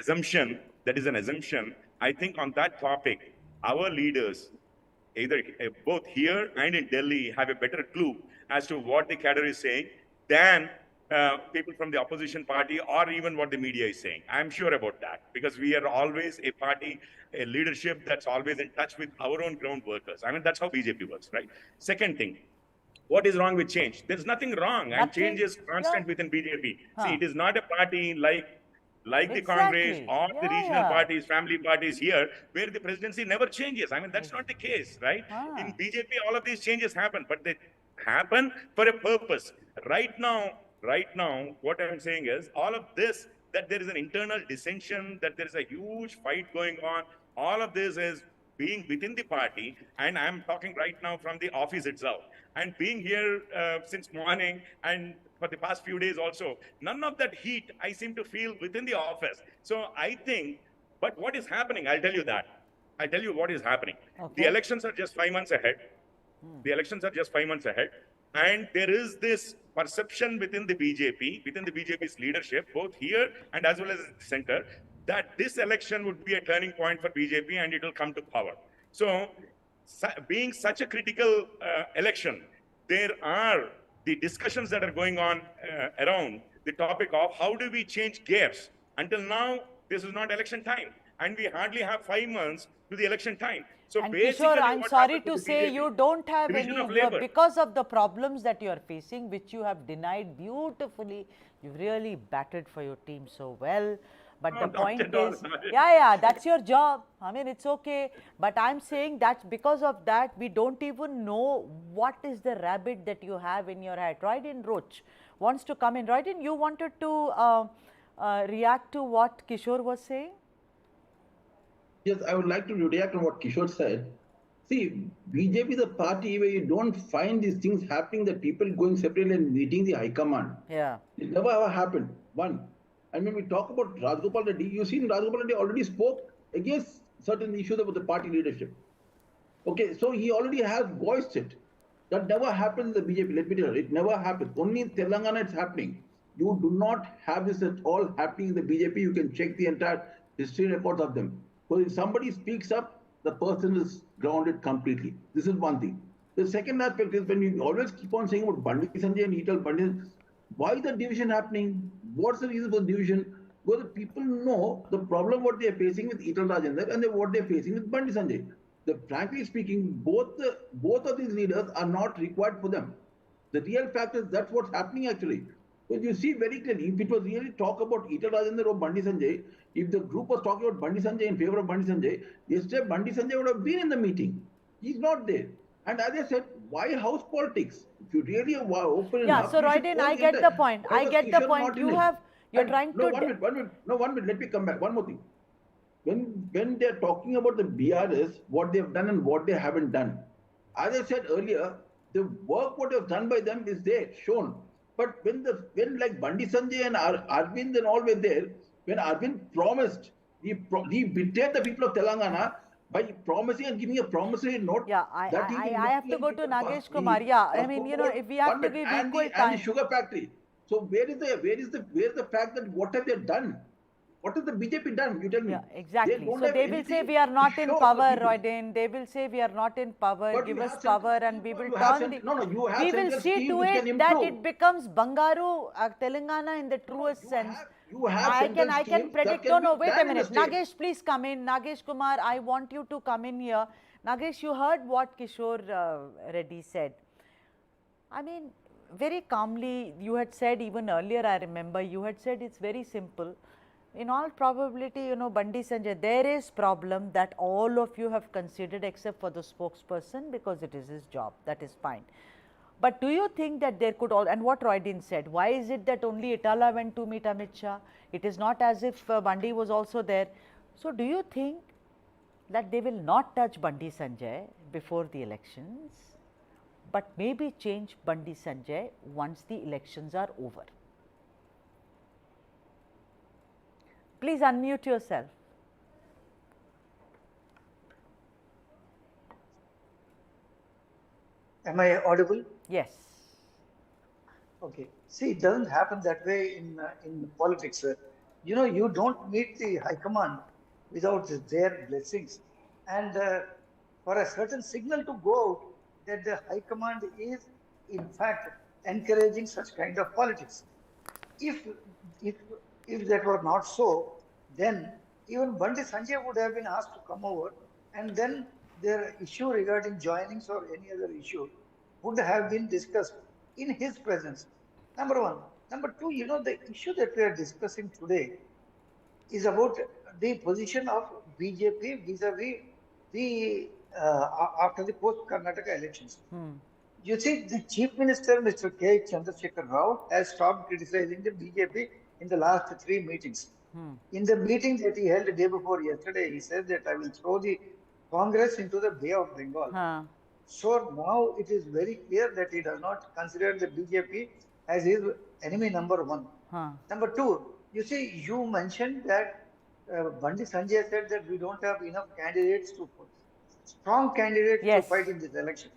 S6: assumption. I think on that topic, our leaders, either both here and in Delhi, have a better clue as to what the cadre is saying than people from the opposition party or even what the media is saying. I'm sure about that, because we are always a party, a leadership that's always in touch with our own ground workers. That's how BJP works, right? Second thing, what is wrong with change? There's nothing wrong, and change is constant within BJP. See, it is not a party like the Congress or the regional parties, family parties here, where the presidency never changes. That's not the case, right? In BJP, all of these changes happen, but they happen for a purpose. Right now, what I'm saying is, all of this, that there is an internal dissension, that there is a huge fight going on, all of this is being within the party, and I'm talking right now from the office itself. And being here since morning and for the past few days also, none of that heat I seem to feel within the office. So I think, but what is happening? I'll tell you that. I'll tell you what is happening. The elections are just 5 months ahead. The elections are just 5 months ahead. And there is this perception within the BJP, within the BJP's leadership, both here and as well as the center, that this election would be a turning point for BJP and it will come to power. So, being such a critical election, there are the discussions that are going on around the topic of how do we change gears. Until now, this is not election time, and we hardly have 5 months to the election time. So
S1: and
S6: basically,
S1: Kishore, I'm
S6: what
S1: sorry
S6: happened
S1: to
S6: the
S1: say
S6: BJP,
S1: you don't have
S6: division
S1: any,
S6: of labor.
S1: because of the problems that you are facing, which you have denied beautifully. You've really batted for your team so well. But
S6: No,
S1: the
S6: not
S1: point
S6: at all.
S1: is, yeah, that's your job. I mean, it's okay. But I'm saying that because of that, we don't even know what is the rabbit that you have in your hat. Rajender Roach wants to come in. Rajender, you wanted to react to what Kishore was saying?
S4: Yes, I would like to react on what Kishore said. See, BJP is a party where you don't find these things happening, that people going separately and meeting the high command.
S1: Yeah.
S4: It never ever happened. One. And when we talk about Rajgopal Reddy, you've seen Rajgopal Reddy already spoke against certain issues about the party leadership. Okay, so he already has voiced it. That never happened in the BJP. Let me tell you, it never happened. Only in Telangana it's happening. You do not have this at all happening in the BJP. You can check the entire history records of them. So if somebody speaks up, the person is grounded completely. This is one thing. The second aspect is when you always keep on saying about Bandi Sanjay and Eatala, Bandi, why is the division happening? What's the reason for the division? Because the people know the problem what they are facing with Eatala Rajender and what they are facing with Bandi Sanjay. Frankly speaking, both of these leaders are not required for them. The real fact is that's what's happening actually. But you see very clearly, if it was really talk about Eatala Rajender or Bandi Sanjay, if the group was talking about Bandi Sanjay in favor of Bandi Sanjay, yesterday Bandi Sanjay would have been in the meeting. He's not there. And as I said, why house politics? If you really are open enough,
S1: so Rajender, I get the point. I get the point. You're trying to...
S4: One minute, let me come back. One more thing. When they're talking about the BRS, what they've done and what they haven't done, as I said earlier, the work what they've done by them is there, shown. But when like Bandi Sanjay and Arvind and all were there, when Arvind promised, he betrayed the people of Telangana by promising and giving a promissory note.
S1: Yeah, I have to go to Nagesh Kumar. Yeah, I mean, you know, if we have to give equal time.
S4: And the sugar factory. So where is the fact that what have they done? What has the BJP done? You tell me.
S1: Yeah, exactly. So they will say we are not in power, Rajender. They will say we are not in power.
S4: But
S1: give us power, and we will turn the. We will see to it that it becomes Bangaru, Telangana in the truest sense.
S4: I
S1: can predict. No, wait a minute. Nagesh, please come in. Nagesh Kumar, I want you to come in here. Nagesh, you heard what Kishore Reddy said. I mean, very calmly, you had said even earlier, I remember, you had said it's very simple. In all probability, you know, Bandi Sanjay, there is problem that all of you have considered except for the spokesperson because it is his job. That is fine. But do you think that there could all, and what Rajender said, why is it that only Eatala went to meet Amit Shah? It is not as if Bandi was also there. So do you think that they will not touch Bandi Sanjay before the elections, but maybe change Bandi Sanjay once the elections are over? Please unmute yourself.
S2: Am I audible?
S1: Yes.
S2: Okay. See, it doesn't happen that way in politics. You know, you don't meet the high command without their blessings. And for a certain signal to go out that the high command is, in fact, encouraging such kind of politics. If that were not so, then even Bandi Sanjay would have been asked to come over, and then their issue regarding joinings or any other issue would have been discussed in his presence. Number one. Number two, you know, the issue that we are discussing today is about the position of BJP vis-a-vis the after the post-Karnataka elections. You see, the Chief Minister, Mr. K. Chandrasekhar Rao, has stopped criticizing the BJP in the last 3 meetings. In the meeting that he held the day before yesterday, he said that I will throw the Congress into the Bay of Bengal. So now it is very clear that he does not consider the BJP as his enemy number one. Number two, you see, you mentioned that Bandi Sanjay said that we don't have enough candidates to put, strong candidates to fight in this election.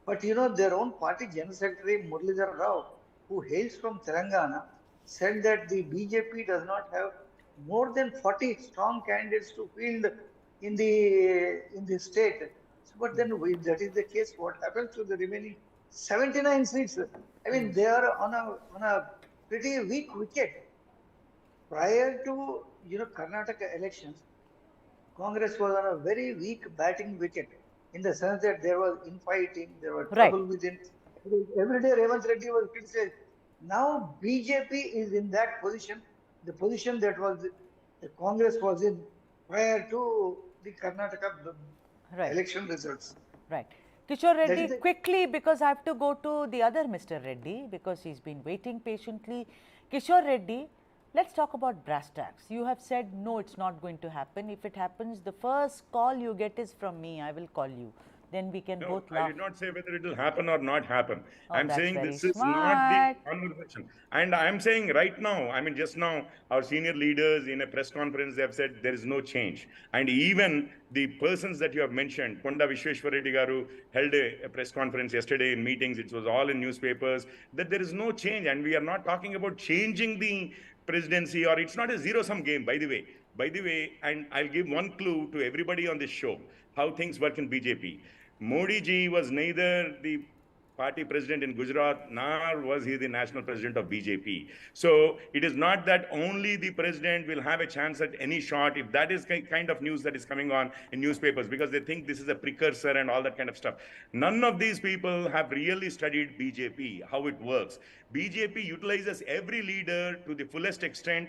S2: But their own party General Secretary Muralidhar Rao, who hails from Telangana, said that the BJP does not have more than 40 strong candidates to field in the state. So, but then, if that is the case, what happens to the remaining 79 seats? I mean, they are on a pretty weak wicket. Prior to Karnataka elections, Congress was on a very weak batting wicket in the sense that there was infighting, there was
S1: Right.
S2: trouble within. Every day Revanth Reddy was criticized. Now BJP is in that position, the position that was the Congress was in prior to the Karnataka
S1: Right.
S2: election results.
S1: Right. Kishore
S2: That
S1: Reddy,
S2: is the-
S1: quickly, because I have to go to the other Mr. Reddy, because he's been waiting patiently. Kishore Reddy, let's talk about brass tacks. You have said, no, it's not going to happen. If it happens, the first call you get is from me. I will call you. Then we can
S6: No,
S1: both
S6: I
S1: laugh.
S6: did not say whether it will happen or not happen.
S1: Oh,
S6: I'm
S1: that's
S6: saying
S1: very
S6: this is
S1: smart.
S6: not the conversation. And I'm saying right now, I mean, just now, our senior leaders in a press conference, they have said there is no change. And even the persons that you have mentioned, Konda Vishweshwar Reddy Garu held a press conference yesterday in meetings, it was all in newspapers, that there is no change. And we are not talking about changing the presidency, or it's not a zero-sum game, by the way. By the way, and I'll give one clue to everybody on this show, how things work in BJP. Modi ji was neither the party president in Gujarat, nor was he the national president of BJP. So it is not that only the president will have a chance at any shot, if that is kind of news that is coming on in newspapers, because they think this is a precursor and all that kind of stuff. None of these people have really studied BJP, how it works. BJP utilizes every leader to the fullest extent,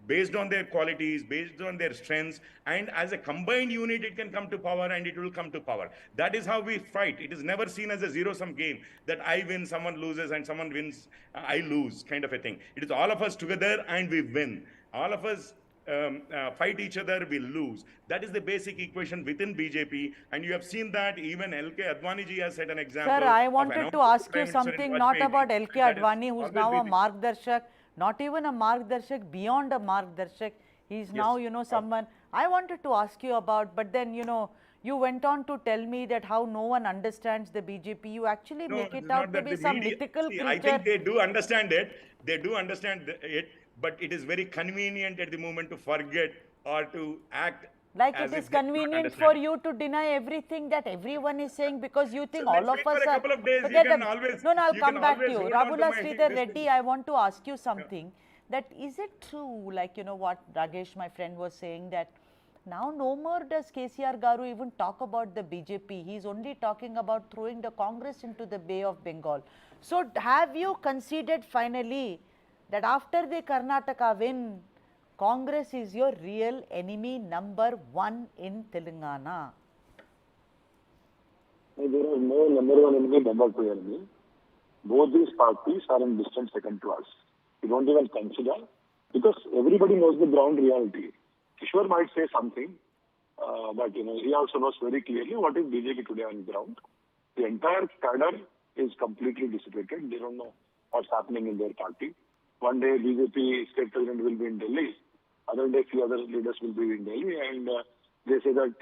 S6: based on their qualities, based on their strengths, and as a combined unit, it can come to power and it will come to power. That is how we fight. It is never seen as a zero-sum game, that I win, someone loses, and someone wins, I lose, kind of a thing. It is all of us together and we win. All of us fight each other, we lose. That is the basic equation within BJP, and you have seen that even LK Advani ji has set an example.
S1: Sir, I
S6: of
S1: wanted to
S6: announcing
S1: ask
S6: Prime
S1: you
S6: Minister in
S1: something, not
S6: Vajpayee
S1: about
S6: ji,
S1: LK
S6: and that has
S1: Advani, who's
S6: always
S1: now a
S6: been the-
S1: Margdarshak, not even a Margdarshak, beyond a Margdarshak. He's now, someone I wanted to ask you about, but then, you went on to tell me that how no one understands the BJP. You actually
S6: No,
S1: make
S6: it's
S1: it
S6: not
S1: out to
S6: that
S1: be
S6: the
S1: some
S6: media.
S1: mythical
S6: See,
S1: creature.
S6: I think they do understand it. They do understand it, but it is very convenient at the moment to forget or to act
S1: Like
S6: as
S1: it
S6: if
S1: is
S6: they do not
S1: convenient for
S6: understand.
S1: you to deny everything that everyone is saying, because you think
S6: So let's
S1: all of
S6: wait
S1: us
S6: for a
S1: are.
S6: couple of days. You
S1: Forget
S6: can
S1: ab-
S6: always,
S1: No, I'll
S6: you
S1: come
S6: can
S1: back to
S6: always
S1: you.
S6: hold on to
S1: Rabula
S6: my
S1: Sridhar
S6: this
S1: Reddy,
S6: thing.
S1: I want to ask you something. That is it true, like what Rajesh, my friend, was saying, that now no more does KCR Garu even talk about the BJP. He's only talking about throwing the Congress into the Bay of Bengal. So have you considered finally that after the Karnataka win, Congress is your real enemy number one in Telangana?
S5: There is no number one enemy, number two enemy. Both these parties are in distant second to us. We don't even consider, because everybody knows the ground reality. Kishore might say something, but he also knows very clearly what is BJP today on the ground. The entire cadre is completely dissipated. They don't know what's happening in their party. One day BJP state president will be in Delhi. Other day few other leaders will be in Delhi, and they say that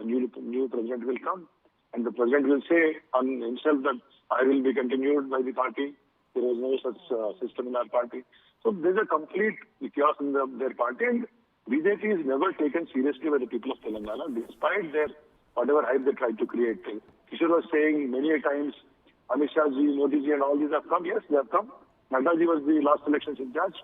S5: a new president will come, and the president will say on himself that I will be continued by the party. There is no such system in our party. So there's a complete chaos in their party, and BJP is never taken seriously by the people of Telangana, despite their whatever hype they tried to create. Kishore was saying many a times, Amit Shah ji, Modi ji, and all these have come. Yes, they have come. Nadda ji was the last elections in charge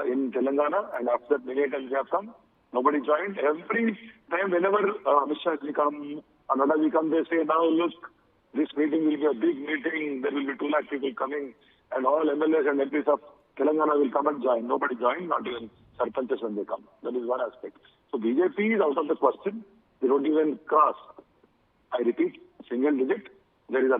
S5: in Telangana, and after that many a times they have come. Nobody joined. Every time, whenever Amit Shah ji come, Nadda ji come, they say, now look, this meeting will be a big meeting. There will be 2 lakh people coming, and all MLAs and MPs of Telangana will come and join. Nobody joined, not even Sarpanchas when they come. That is one aspect. So BJP is out of the question. They don't even cross. I repeat, single digit. There is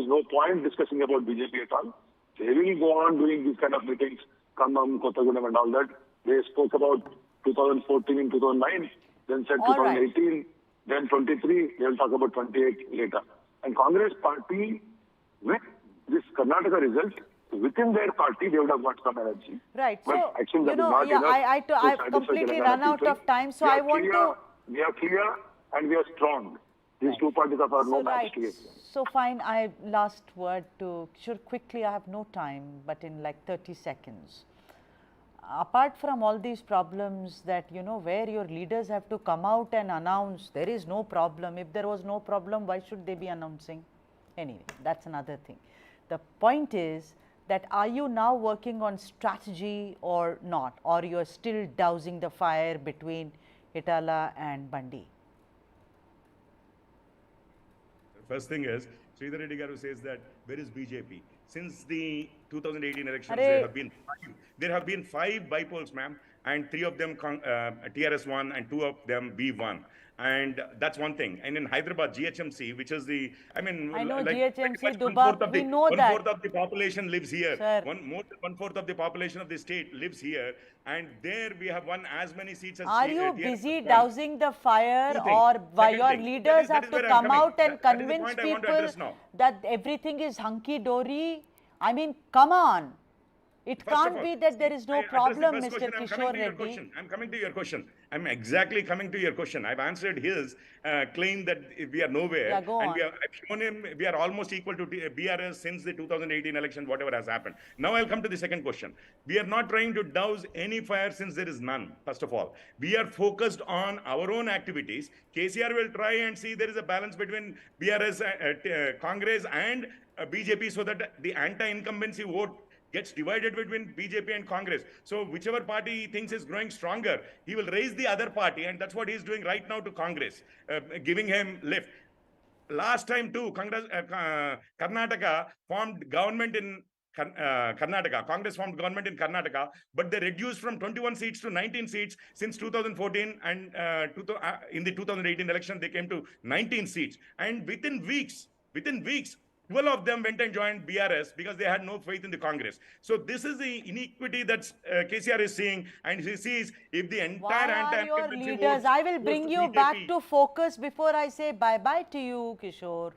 S5: no point discussing about BJP at all. They will go on doing these kind of meetings, Kannam, Kottagudem and all that. They spoke about 2014 and 2009, then said
S1: All right.
S5: 2018, then 23, they will talk about 28 later. And Congress party, with this Karnataka result, within their party, they would have got some energy.
S1: Right.
S5: But
S1: So,
S5: actually, that is not enough
S1: I've
S5: satisfy
S1: completely
S5: Telangana
S1: run out
S5: people.
S1: of time. So
S5: We are
S1: I want
S5: clear,
S1: to.
S5: We are clear and we are strong. These two parties are no match to it.
S1: So fine, last word to Kishore quickly, I have no time, but in like 30 seconds. Apart from all these problems that, you know, where your leaders have to come out and announce there is no problem. If there was no problem, why should they be announcing? Anyway, that's another thing. The point is that are you now working on strategy or not, or you are still dousing the fire between Eatala and Bandi?
S6: First thing is, Sridhar Reddy Garu says that where is BJP? Since the 2018 elections, there have been 5 bypolls, ma'am, and 3 of them TRS won and 2 of them B won. And that's one thing. And in Hyderabad, GHMC, which is the, I mean,
S1: I know
S6: like
S1: GHMC, Dubab, we know that.
S6: 1/4 of the population lives here.
S1: Sir.
S6: More than 1/4 of the population of the state lives here. And there we have won as many seats as
S1: Are you
S6: TRS
S1: busy
S6: won.
S1: dousing the fire,
S6: Two things.
S1: or why
S6: Second
S1: your
S6: thing,
S1: leaders
S6: that
S1: have
S6: is
S1: to
S6: where I'm
S1: come
S6: coming.
S1: out and
S6: That is the
S1: convince
S6: point I want to
S1: people
S6: address now.
S1: that everything is hunky-dory? I mean, come on. It
S6: First of
S1: can't
S6: all,
S1: be that there is no
S6: I address the
S1: problem,
S6: first
S1: Mr.
S6: question. I'm
S1: Kishore
S6: coming to your
S1: Reddy.
S6: question. I'm coming to your question. I'm exactly coming to your question. I've answered his claim that we are nowhere.
S1: Yeah, go
S6: and
S1: on.
S6: I've shown him we are almost equal to BRS since the 2018 election, whatever has happened. Now I'll come to the second question. We are not trying to douse any fire since there is none, first of all. We are focused on our own activities. KCR will try and see there is a balance between BRS, Congress and BJP so that the anti-incumbency vote gets divided between BJP and Congress. So whichever party he thinks is growing stronger, he will raise the other party, and that's what he's doing right now to Congress, giving him lift. Last time too, Karnataka formed government in Karnataka. Congress formed government in Karnataka, but they reduced from 21 seats to 19 seats since 2014, and in the 2018 election they came to 19 seats. And within weeks, 12 of them went and joined BRS because they had no faith in the Congress. So this is the inequity that KCR is seeing, and he sees if the entire
S1: Why are your
S6: anti-incumbency
S1: leaders?
S6: votes
S1: I will
S6: goes
S1: bring
S6: to
S1: you
S6: BJP.
S1: back to focus before I say bye-bye to you, Kishore.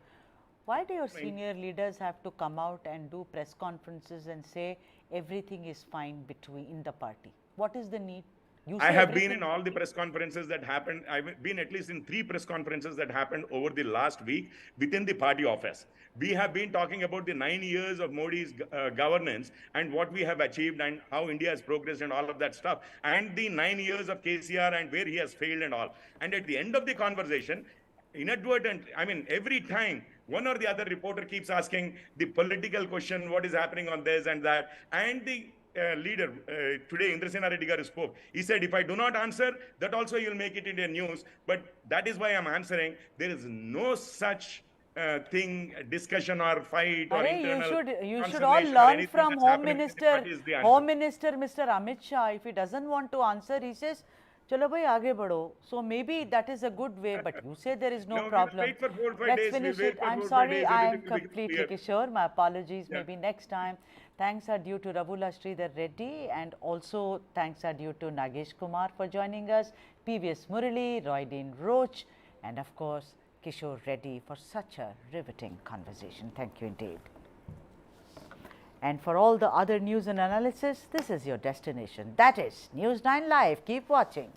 S1: Why do your senior leaders have to come out and do press conferences and say everything is fine in the party? What is the need?
S6: I have been in all the press conferences that happened. I've been at least in 3 press conferences that happened over the last week within the party office. We have been talking about the 9 years of Modi's governance and what we have achieved and how India has progressed and all of that stuff, and the 9 years of KCR and where he has failed and all. And at the end of the conversation, inadvertently, I mean, every time one or the other reporter keeps asking the political question, what is happening on this and that, and the leader today, Indrasena Reddy Garu spoke. He said, if I do not answer, that also you'll make it into news. But that is why I'm answering. There is no such thing, discussion or fight or internal
S1: you should all
S6: consternation or
S1: learn
S6: anything
S1: from
S6: that's
S1: Home
S6: happening within the
S1: Minister,
S6: party is the answer.
S1: Home Minister Mr. Amit Shah. If he doesn't want to answer, he says, "Chalo bhai, aage badho." So maybe that is a good way. But you say there is no
S6: No, we'll
S1: problem.
S6: wait for 4 or 5
S1: Let's
S6: days.
S1: finish
S6: We'll wait
S1: it.
S6: for
S1: I'm
S6: 4 or 5
S1: sorry,
S6: days.
S1: I am
S6: Everything will become
S1: completely
S6: clear.
S1: Kishore. My apologies.
S6: Yeah.
S1: Maybe next time. Thanks are due to Ravula Sridhar Reddy, and also thanks are due to Nagesh Kumar for joining us, PVS Murali, Roydeen Roach, and of course Kishore Reddy for such a riveting conversation. Thank you indeed. And for all the other news and analysis, this is your destination. That is News9 Live. Keep watching.